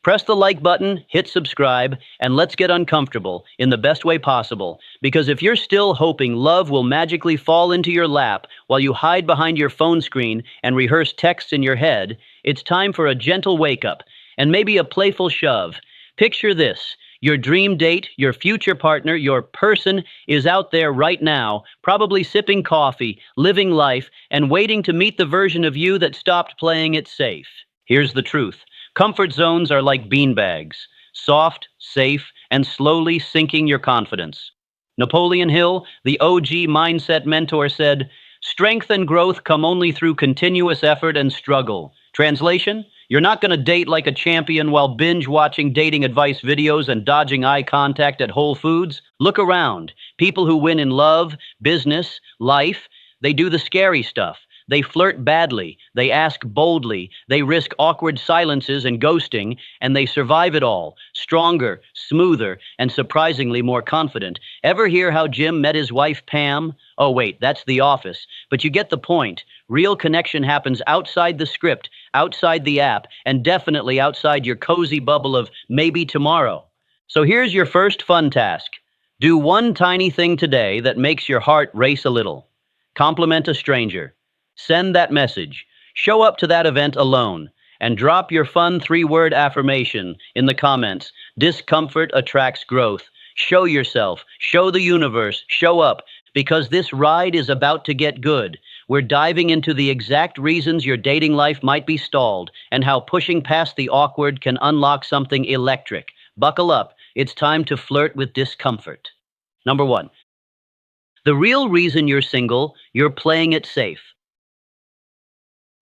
Press the like button, hit subscribe, and let's get uncomfortable in the best way possible. Because if you're still hoping love will magically fall into your lap while you hide behind your phone screen and rehearse texts in your head, it's time for a gentle wake up and maybe a playful shove. Picture this. Your dream date, your future partner, your person is out there right now, probably sipping coffee, living life, and waiting to meet the version of you that stopped playing it safe. Here's the truth. Comfort zones are like beanbags, soft, safe, and slowly sinking your confidence. Napoleon Hill, the OG mindset mentor, said, "Strength and growth come only through continuous effort and struggle." Translation? You're not going to date like a champion while binge-watching dating advice videos and dodging eye contact at Whole Foods. Look around. People who win in love, business, life, they do the scary stuff. They flirt badly, they ask boldly, they risk awkward silences and ghosting, and they survive it all, stronger, smoother, and surprisingly more confident. Ever hear how Jim met his wife Pam? Oh wait, that's The Office. But you get the point. Real connection happens outside the script, outside the app, and definitely outside your cozy bubble of maybe tomorrow. So here's your first fun task. Do one tiny thing today that makes your heart race a little. Compliment a stranger. Send that message. Show up to that event alone. And drop your fun 3-word affirmation in the comments. Discomfort attracts growth. Show yourself. Show the universe. Show up. Because this ride is about to get good. We're diving into the exact reasons your dating life might be stalled and how pushing past the awkward can unlock something electric. Buckle up. It's time to flirt with discomfort. Number 1. The real reason you're single, you're playing it safe.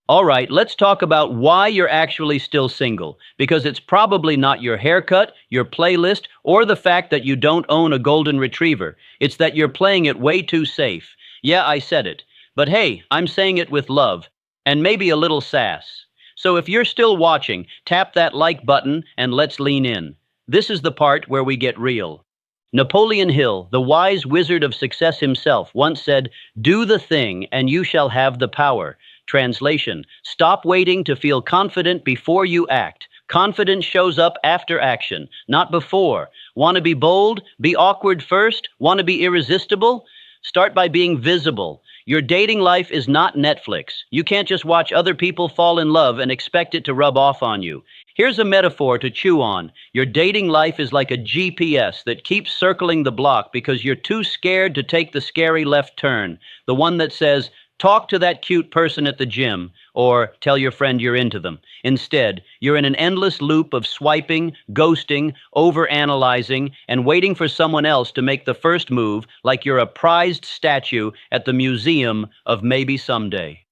All right, let's talk about why you're actually still single. Because it's probably not your haircut, your playlist, or the fact that you don't own a golden retriever. It's that you're playing it way too safe. Yeah, I said it. But hey, I'm saying it with love, and maybe a little sass. So if you're still watching, tap that like button and let's lean in. This is the part where we get real. Napoleon Hill, the wise wizard of success himself, once said, "Do the thing and you shall have the power." Translation: stop waiting to feel confident before you act. Confidence shows up after action, not before. Want to be bold? Be awkward first? Want to be irresistible? Start by being visible. Your dating life is not Netflix. You can't just watch other people fall in love and expect it to rub off on you. Here's a metaphor to chew on. Your dating life is like a GPS that keeps circling the block because you're too scared to take the scary left turn. The one that says, "Talk to that cute person at the gym," or "Tell your friend you're into them." Instead, you're in an endless loop of swiping, ghosting, overanalyzing, and waiting for someone else to make the first move like you're a prized statue at the museum of maybe someday.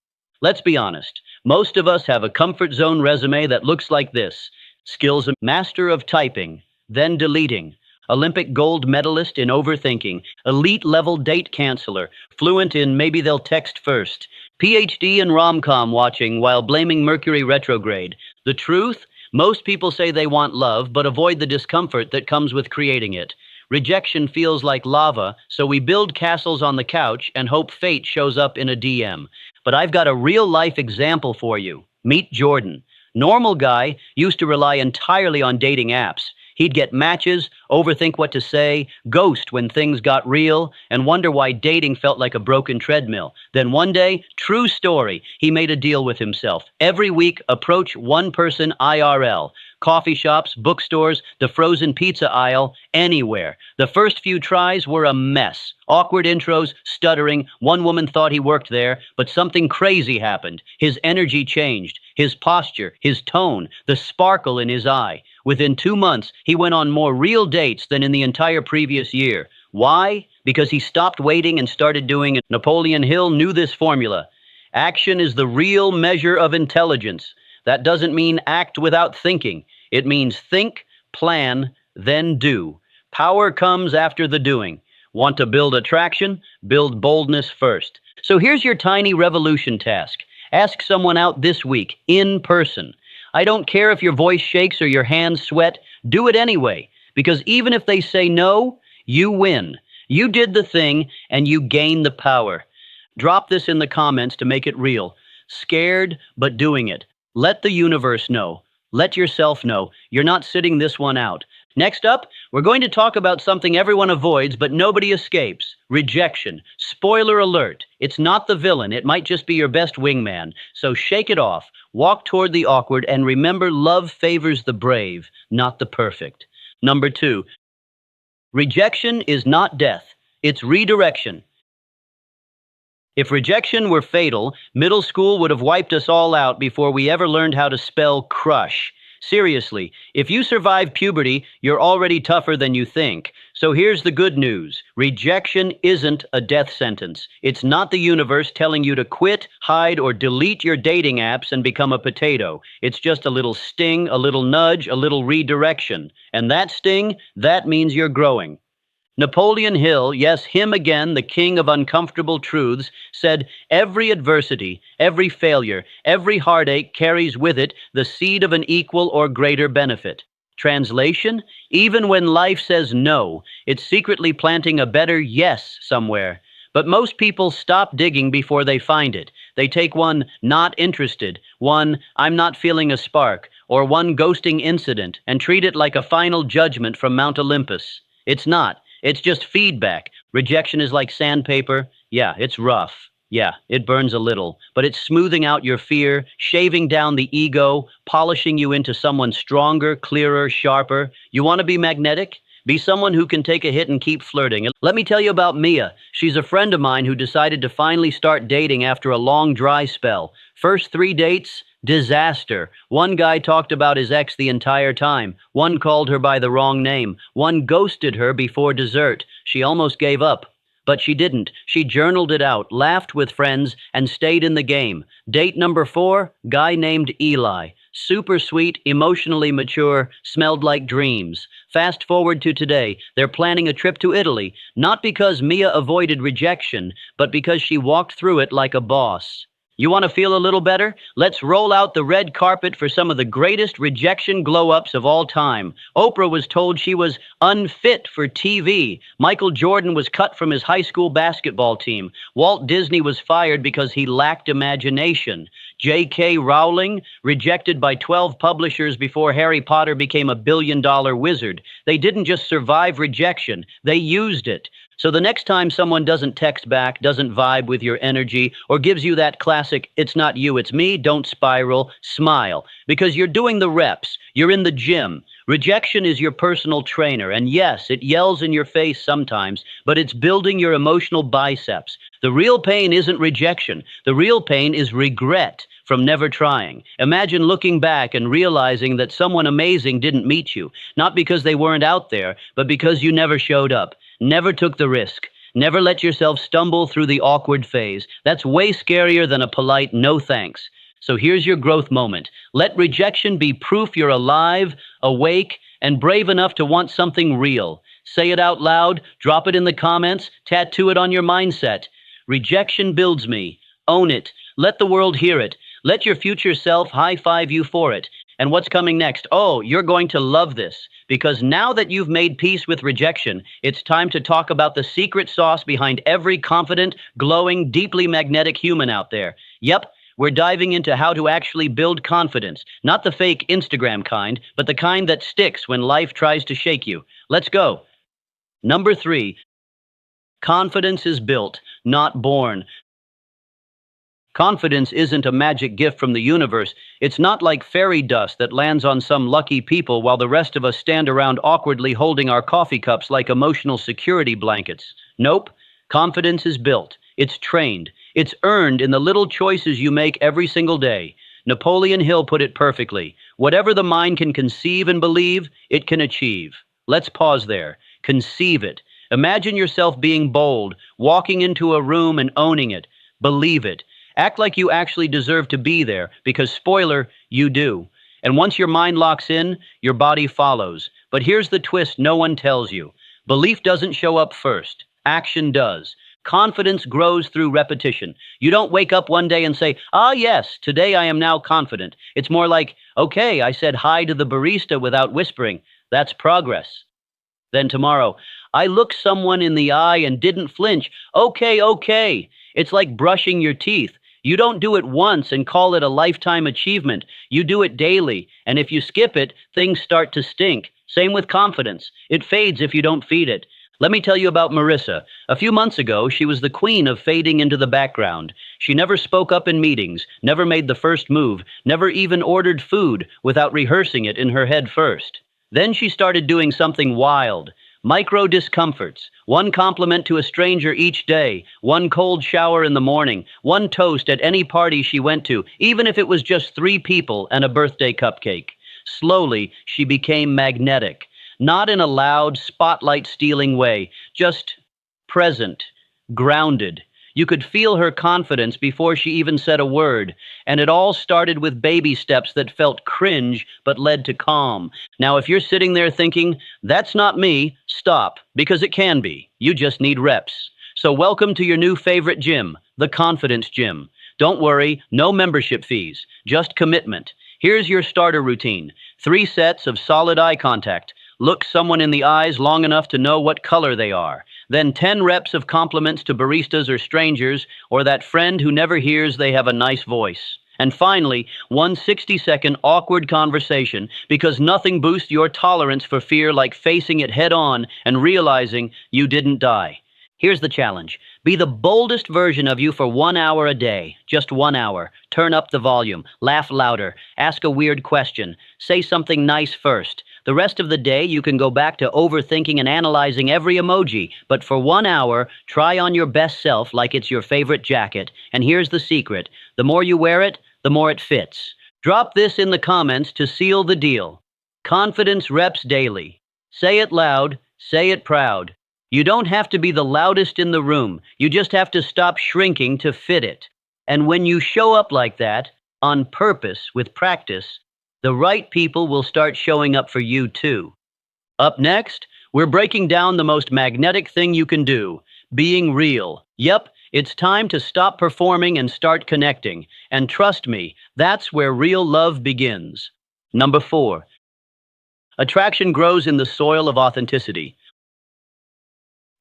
Let's be honest. Most of us have a comfort zone resume that looks like this. Skills: master of typing, then deleting. Olympic gold medalist in overthinking, elite level date canceller, fluent in maybe they'll text first, PhD in rom-com watching while blaming Mercury retrograde. The truth? Most people say they want love, but avoid the discomfort that comes with creating it. Rejection feels like lava, so we build castles on the couch and hope fate shows up in a DM. But I've got a real-life example for you. Meet Jordan. Normal guy, used to rely entirely on dating apps. He'd get matches, overthink what to say, ghost when things got real, and wonder why dating felt like a broken treadmill. Then one day, true story, he made a deal with himself. Every week, approach one person IRL. Coffee shops, bookstores, the frozen pizza aisle, anywhere. The first few tries were a mess. Awkward intros, stuttering. One woman thought he worked there, but something crazy happened. His energy changed, his posture, his tone, the sparkle in his eye. Within 2 months, he went on more real dates than in the entire previous year. Why? Because he stopped waiting and started doing it. Napoleon Hill knew this formula. Action is the real measure of intelligence. That doesn't mean act without thinking. It means think, plan, then do. Power comes after the doing. Want to build attraction? Build boldness first. So here's your tiny revolution task. Ask someone out this week, in person. I don't care if your voice shakes or your hands sweat. Do it anyway. Because even if they say no, you win. You did the thing, and you gain the power. Drop this in the comments to make it real. Scared, but doing it. Let the universe know. Let yourself know you're not sitting this one out. Next up, we're going to talk about something everyone avoids but nobody escapes: rejection. Spoiler alert, it's not the villain, it might just be your best wingman. So shake it off, walk toward the awkward, and remember love favors the brave, not the perfect. Number two, rejection is not death, it's redirection. If rejection were fatal, middle school would have wiped us all out before we ever learned how to spell crush. Seriously, if you survive puberty, you're already tougher than you think. So here's the good news: rejection isn't a death sentence. It's not the universe telling you to quit, hide, or delete your dating apps and become a potato. It's just a little sting, a little nudge, a little redirection. And that sting, that means you're growing. Napoleon Hill, yes, him again, the king of uncomfortable truths, said, "Every adversity, every failure, every heartache carries with it the seed of an equal or greater benefit." Translation: even when life says no, it's secretly planting a better yes somewhere. But most people stop digging before they find it. They take one "not interested," one "I'm not feeling a spark," or one ghosting incident and treat it like a final judgment from Mount Olympus. It's not. It's just feedback. Rejection is like sandpaper. Yeah, it's rough. Yeah, it burns a little, but it's smoothing out your fear, shaving down the ego, polishing you into someone stronger, clearer, sharper. You want to be magnetic? Be someone who can take a hit and keep flirting. Let me tell you about Mia. She's a friend of mine who decided to finally start dating after a long dry spell. First 3 dates, disaster. One guy talked about his ex the entire time. One called her by the wrong name. One ghosted her before dessert. She almost gave up. But she didn't. She journaled it out, laughed with friends, and stayed in the game. Date number 4, guy named Eli. Super sweet, emotionally mature, smelled like dreams. Fast forward to today, they're planning a trip to Italy, not because Mia avoided rejection, but because she walked through it like a boss. You want to feel a little better? Let's roll out the red carpet for some of the greatest rejection glow-ups of all time. Oprah was told she was unfit for TV. Michael Jordan was cut from his high school basketball team. Walt Disney was fired because he lacked imagination. J.K. Rowling, rejected by 12 publishers before Harry Potter became a billion-dollar wizard. They didn't just survive rejection, they used it. So the next time someone doesn't text back, doesn't vibe with your energy, or gives you that classic "it's not you, it's me," don't spiral, smile. Because you're doing the reps, you're in the gym. Rejection is your personal trainer, and yes, it yells in your face sometimes, but it's building your emotional biceps. The real pain isn't rejection. The real pain is regret from never trying. Imagine looking back and realizing that someone amazing didn't meet you, not because they weren't out there, but because you never showed up. Never took the risk. Never let yourself stumble through the awkward phase. That's way scarier than a polite "no thanks." So here's your growth moment. Let rejection be proof you're alive, awake, and brave enough to want something real. Say it out loud, drop it in the comments, tattoo it on your mindset. Rejection builds me. Own it. Let the world hear it. Let your future self high-five you for it. And what's coming next? Oh, you're going to love this. Because now that you've made peace with rejection, it's time to talk about the secret sauce behind every confident, glowing, deeply magnetic human out there. Yep, we're diving into how to actually build confidence. Not the fake Instagram kind, but the kind that sticks when life tries to shake you. Let's go. Number 3, confidence is built, not born. Confidence isn't a magic gift from the universe. It's not like fairy dust that lands on some lucky people while the rest of us stand around awkwardly holding our coffee cups like emotional security blankets. Nope. Confidence is built. It's trained. It's earned in the little choices you make every single day. Napoleon Hill put it perfectly. Whatever the mind can conceive and believe, it can achieve. Let's pause there. Conceive it. Imagine yourself being bold, walking into a room and owning it. Believe it. Act like you actually deserve to be there, because spoiler, you do. And once your mind locks in, your body follows. But here's the twist no one tells you. Belief doesn't show up first. Action does. Confidence grows through repetition. You don't wake up one day and say, "Ah, yes, today I am now confident." It's more like, "Okay, I said hi to the barista without whispering. That's progress." Then tomorrow, "I looked someone in the eye and didn't flinch. Okay, okay." It's like brushing your teeth. You don't do it once and call it a lifetime achievement. You do it daily, and if you skip it, things start to stink. Same with confidence. It fades if you don't feed it. Let me tell you about Marissa. A few months ago, she was the queen of fading into the background. She never spoke up in meetings, never made the first move, never even ordered food without rehearsing it in her head first. Then she started doing something wild. Micro discomforts, one compliment to a stranger each day, one cold shower in the morning, one toast at any party she went to, even if it was just 3 people and a birthday cupcake. Slowly, she became magnetic, not in a loud, spotlight-stealing way, just present, grounded. You could feel her confidence before she even said a word, and it all started with baby steps that felt cringe but led to calm. Now, if you're sitting there thinking, that's not me, stop, because it can be. You just need reps. So welcome to your new favorite gym, the Confidence Gym. Don't worry, no membership fees, just commitment. Here's your starter routine. 3 sets of solid eye contact. Look someone in the eyes long enough to know what color they are. Then 10 reps of compliments to baristas or strangers, or that friend who never hears they have a nice voice. And finally, one 60-second awkward conversation, because nothing boosts your tolerance for fear like facing it head on and realizing you didn't die. Here's the challenge. Be the boldest version of you for 1 hour a day. Just 1 hour. Turn up the volume. Laugh louder. Ask a weird question. Say something nice first. The rest of the day, you can go back to overthinking and analyzing every emoji. But for 1 hour, try on your best self like it's your favorite jacket. And here's the secret. The more you wear it, the more it fits. Drop this in the comments to seal the deal. Confidence reps daily. Say it loud. Say it proud. You don't have to be the loudest in the room. You just have to stop shrinking to fit it. And when you show up like that, on purpose, with practice, the right people will start showing up for you too. Up next, we're breaking down the most magnetic thing you can do, being real. Yep, it's time to stop performing and start connecting. And trust me, that's where real love begins. Number 4. Attraction grows in the soil of authenticity.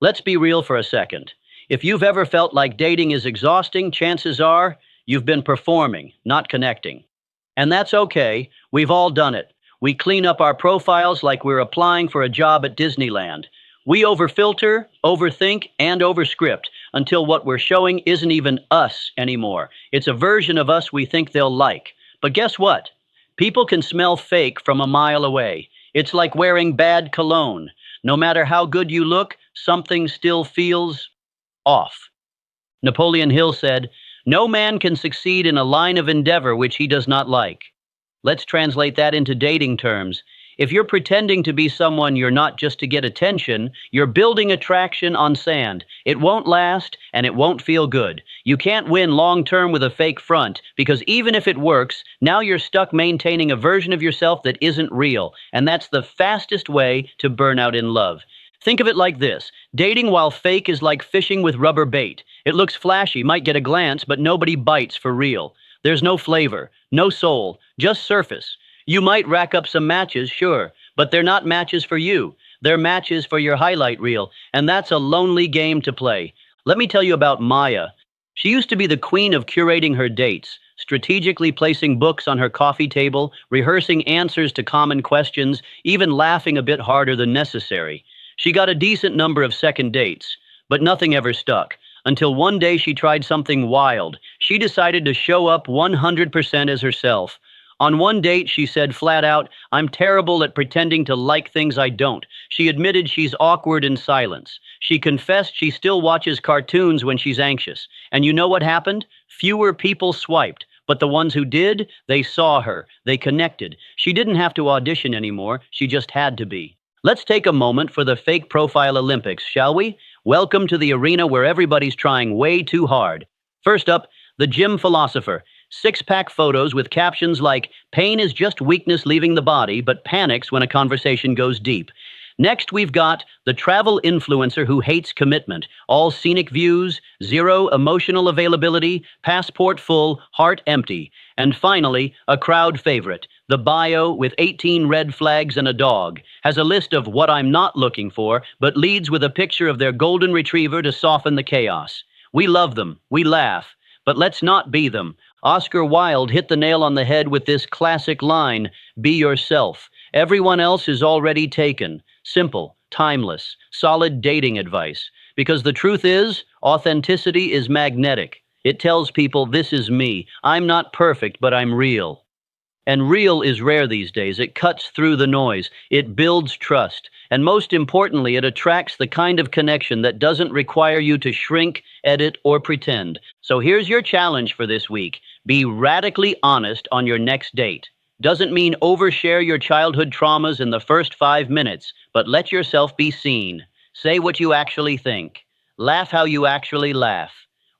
Let's be real for a second. If you've ever felt like dating is exhausting, chances are you've been performing, not connecting. And that's okay. We've all done it. We clean up our profiles like we're applying for a job at Disneyland. We overfilter, overthink, and overscript until what we're showing isn't even us anymore. It's a version of us we think they'll like. But guess what? People can smell fake from a mile away. It's like wearing bad cologne. No matter how good you look, something still feels off. Napoleon Hill said, "No man can succeed in a line of endeavor which he does not like." Let's translate that into dating terms. If you're pretending to be someone you're not just to get attention, you're building attraction on sand. It won't last, and it won't feel good. You can't win long-term with a fake front, because even if it works, now you're stuck maintaining a version of yourself that isn't real, and that's the fastest way to burn out in love. Think of it like this. Dating while fake is like fishing with rubber bait. It looks flashy, might get a glance, but nobody bites for real. There's no flavor, no soul, just surface. You might rack up some matches, sure, but they're not matches for you. They're matches for your highlight reel, and that's a lonely game to play. Let me tell you about Maya. She used to be the queen of curating her dates, strategically placing books on her coffee table, rehearsing answers to common questions, even laughing a bit harder than necessary. She got a decent number of second dates, but nothing ever stuck. Until one day she tried something wild. She decided to show up 100% as herself. On one date, she said flat out, "I'm terrible at pretending to like things I don't." She admitted she's awkward in silence. She confessed she still watches cartoons when she's anxious. And you know what happened? Fewer people swiped. But the ones who did, they saw her. They connected. She didn't have to audition anymore. She just had to be. Let's take a moment for the fake profile Olympics, shall we? Welcome to the arena where everybody's trying way too hard. First up, the gym philosopher. 6-pack photos with captions like, "Pain is just weakness leaving the body, but panics when a conversation goes deep." Next, we've got the travel influencer who hates commitment. All scenic views, zero emotional availability, passport full, heart empty. And finally, a crowd favorite. The bio with 18 red flags and a dog. Has a list of what I'm not looking for, but leads with a picture of their golden retriever to soften the chaos. We love them. We laugh. But let's not be them. Oscar Wilde hit the nail on the head with this classic line, be yourself. Everyone else is already taken. Simple, timeless, solid dating advice. Because the truth is, authenticity is magnetic. It tells people, this is me. I'm not perfect, but I'm real. And real is rare these days. It cuts through the noise. It builds trust. And most importantly, it attracts the kind of connection that doesn't require you to shrink, edit, or pretend. So here's your challenge for this week. Be radically honest on your next date. Doesn't mean overshare your childhood traumas in the first 5 minutes, but let yourself be seen. Say what you actually think. Laugh how you actually laugh.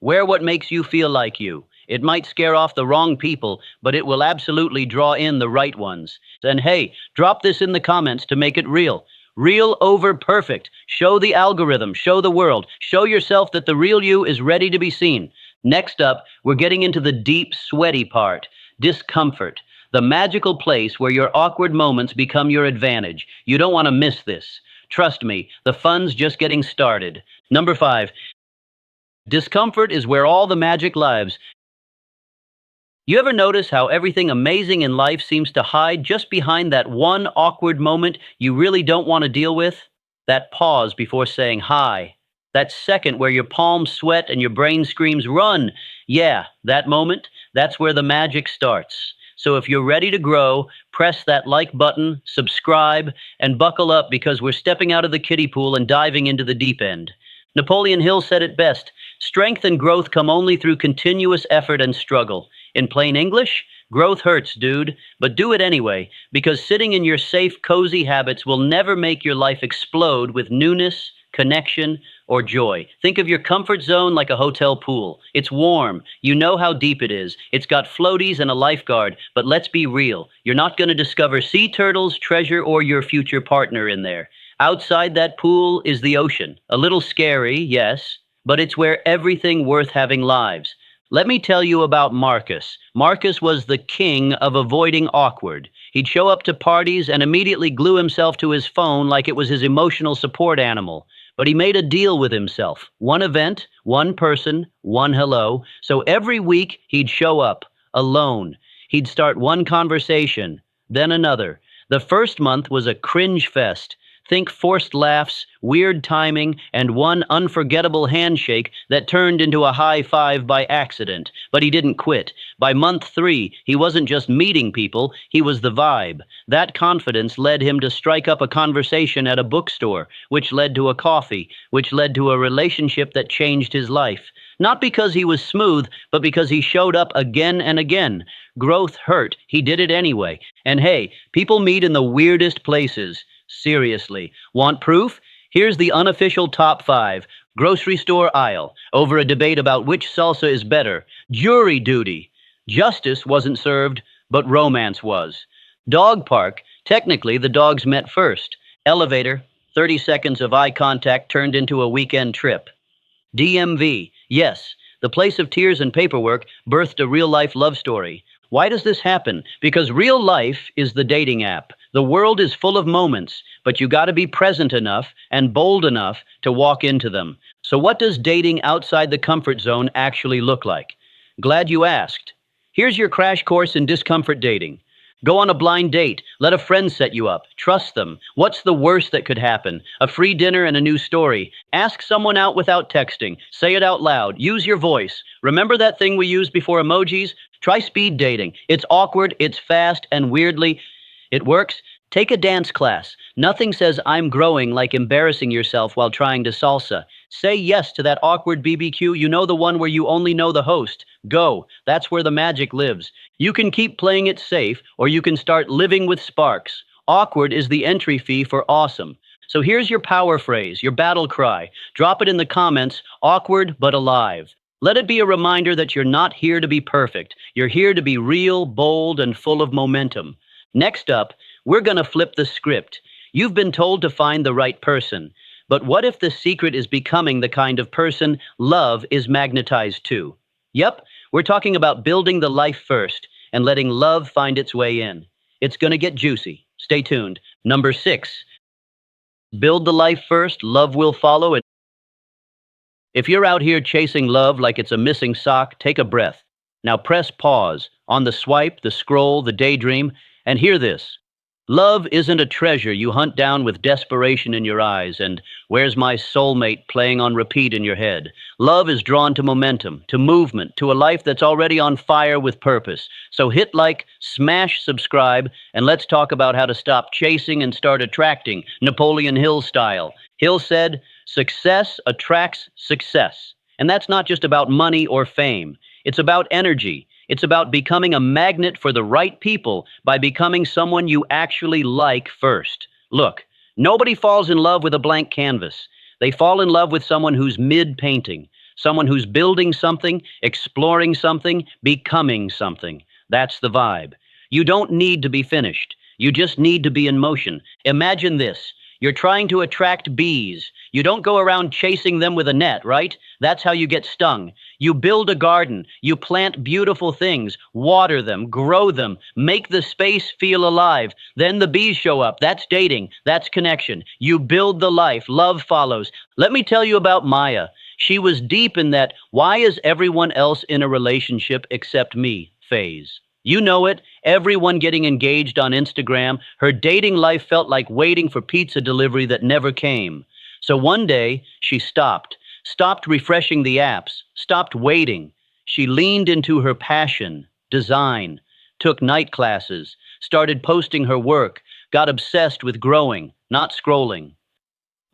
Wear what makes you feel like you. It might scare off the wrong people, but it will absolutely draw in the right ones. And hey, drop this in the comments to make it real. Real over perfect. Show the algorithm, show the world, show yourself that the real you is ready to be seen. Next up, we're getting into the deep, sweaty part, discomfort. The magical place where your awkward moments become your advantage. You don't want to miss this. Trust me, the fun's just getting started. Number 5, discomfort is where all the magic lives. You ever notice how everything amazing in life seems to hide just behind that one awkward moment you really don't want to deal with? That pause before saying hi. That second where your palms sweat and your brain screams, run! Yeah, that moment, that's where the magic starts. So if you're ready to grow, press that like button, subscribe, and buckle up because we're stepping out of the kiddie pool and diving into the deep end. Napoleon Hill said it best, strength and growth come only through continuous effort and struggle. In plain English, growth hurts, dude, but do it anyway, because sitting in your safe, cozy habits will never make your life explode with newness, connection, or joy. Think of your comfort zone like a hotel pool. It's warm. You know how deep it is. It's got floaties and a lifeguard, but let's be real. You're not going to discover sea turtles, treasure, or your future partner in there. Outside that pool is the ocean. A little scary, yes, but it's where everything worth having lives. Let me tell you about Marcus. Marcus was the king of avoiding awkward. He'd show up to parties and immediately glue himself to his phone like it was his emotional support animal. But he made a deal with himself. One event, one person, one hello. So every week he'd show up, alone. He'd start one conversation, then another. The first month was a cringe fest. Think forced laughs, weird timing, and one unforgettable handshake that turned into a high five by accident. But he didn't quit. By month 3, he wasn't just meeting people, he was the vibe. That confidence led him to strike up a conversation at a bookstore, which led to a coffee, which led to a relationship that changed his life. Not because he was smooth, but because he showed up again and again. Growth hurt. He did it anyway. And hey, people meet in the weirdest places. Seriously. Want proof? Here's the unofficial top 5. Grocery store aisle, over a debate about which salsa is better. Jury duty. Justice wasn't served, but romance was. Dog park. Technically, the dogs met first. Elevator. 30 seconds of eye contact turned into a weekend trip. DMV. Yes, the place of tears and paperwork birthed a real-life love story. Why does this happen? Because real life is the dating app. The world is full of moments, but you got to be present enough and bold enough to walk into them. So what does dating outside the comfort zone actually look like? Glad you asked. Here's your crash course in discomfort dating. Go on a blind date. Let a friend set you up. Trust them. What's the worst that could happen? A free dinner and a new story. Ask someone out without texting. Say it out loud. Use your voice. Remember that thing we used before emojis? Try speed dating. It's awkward, it's fast, and weirdly, it works. Take a dance class. Nothing says I'm growing like embarrassing yourself while trying to salsa. Say yes to that awkward BBQ. You know, the one where you only know the host. Go. That's where the magic lives. You can keep playing it safe, or you can start living with sparks. Awkward is the entry fee for awesome. So here's your power phrase, your battle cry. Drop it in the comments, awkward but alive. Let it be a reminder that you're not here to be perfect. You're here to be real, bold, and full of momentum. Next up, we're going to flip the script. You've been told to find the right person. But what if the secret is becoming the kind of person love is magnetized to? Yep, we're talking about building the life first and letting love find its way in. It's going to get juicy. Stay tuned. Number 6, build the life first, love will follow. If you're out here chasing love like it's a missing sock, take a breath. Now press pause on the swipe, the scroll, the daydream, and hear this. Love isn't a treasure you hunt down with desperation in your eyes and "Where's my soulmate" playing on repeat in your head. Love is drawn to momentum, to movement, to a life that's already on fire with purpose. So hit like, smash subscribe, and let's talk about how to stop chasing and start attracting, Napoleon Hill style. Hill said, "Success attracts success." And that's not just about money or fame. It's about energy. It's about becoming a magnet for the right people by becoming someone you actually like first. Look, nobody falls in love with a blank canvas. They fall in love with someone who's mid-painting, someone who's building something, exploring something, becoming something. That's the vibe. You don't need to be finished. You just need to be in motion. Imagine this. You're trying to attract bees. You don't go around chasing them with a net, right? That's how you get stung. You build a garden. You plant beautiful things, water them, grow them, make the space feel alive. Then the bees show up. That's dating. That's connection. You build the life. Love follows. Let me tell you about Maya. She was deep in that "why is everyone else in a relationship except me" phase. You know it, everyone getting engaged on Instagram. Her dating life felt like waiting for pizza delivery that never came. So one day, she stopped refreshing the apps, stopped waiting. She leaned into her passion, design, took night classes, started posting her work, got obsessed with growing, not scrolling.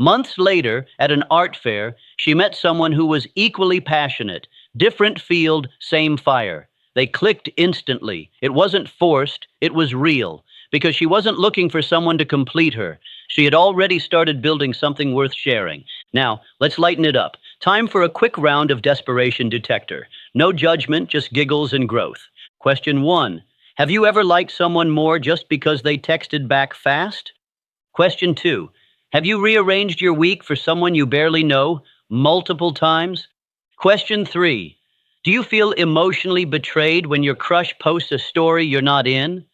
Months later, at an art fair, she met someone who was equally passionate. Different field, same fire. They clicked instantly. It wasn't forced, it was real, because she wasn't looking for someone to complete her. She had already started building something worth sharing. Now, let's lighten it up. Time for a quick round of desperation detector. No judgment, just giggles and growth. Question 1. Have you ever liked someone more just because they texted back fast? Question 2. Have you rearranged your week for someone you barely know multiple times? Question 3. Do you feel emotionally betrayed when your crush posts a story you're not in?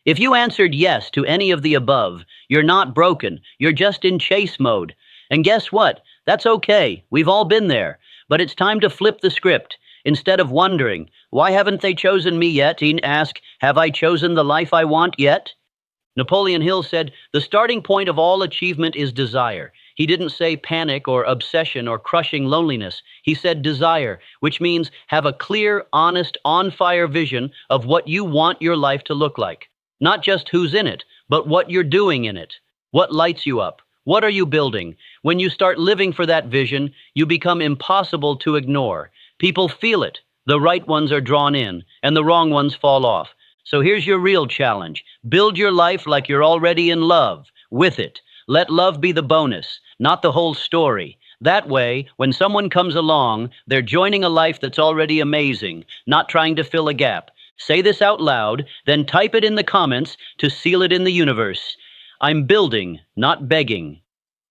If you answered yes to any of the above, you're not broken. You're just in chase mode. And guess what? That's okay. We've all been there. But it's time to flip the script. Instead of wondering, "Why haven't they chosen me yet?" ask, "Have I chosen the life I want yet?" Napoleon Hill said, "The starting point of all achievement is desire." He didn't say panic or obsession or crushing loneliness. He said desire, which means have a clear, honest, on-fire vision of what you want your life to look like. Not just who's in it, but what you're doing in it. What lights you up? What are you building? When you start living for that vision, you become impossible to ignore. People feel it. The right ones are drawn in, and the wrong ones fall off. So here's your real challenge. Build your life like you're already in love with it. Let love be the bonus, not the whole story. That way, when someone comes along, they're joining a life that's already amazing, not trying to fill a gap. Say this out loud, then type it in the comments to seal it in the universe. I'm building, not begging.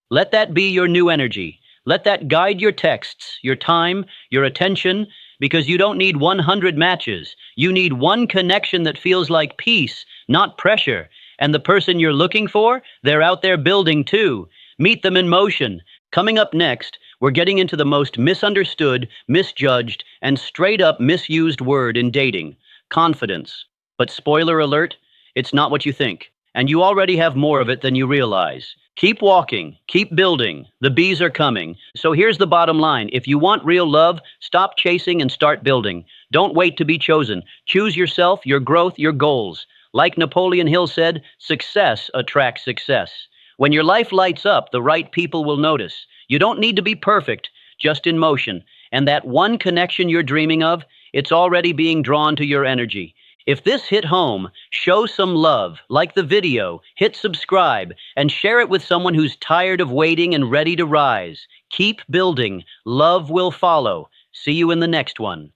Let that be your new energy. Let that guide your texts, your time, your attention, because you don't need 100 matches. You need one connection that feels like peace, not pressure. And the person you're looking for, they're out there building too. Meet them in motion. Coming up next, we're getting into the most misunderstood, misjudged, and straight up misused word in dating: confidence. But spoiler alert, it's not what you think. And you already have more of it than you realize. Keep walking, keep building. The bees are coming. So here's the bottom line. If you want real love, stop chasing and start building. Don't wait to be chosen. Choose yourself, your growth, your goals. Like Napoleon Hill said, success attracts success. When your life lights up, the right people will notice. You don't need to be perfect, just in motion. And that one connection you're dreaming of, it's already being drawn to your energy. If this hit home, show some love, like the video, hit subscribe, and share it with someone who's tired of waiting and ready to rise. Keep building. Love will follow. See you in the next one.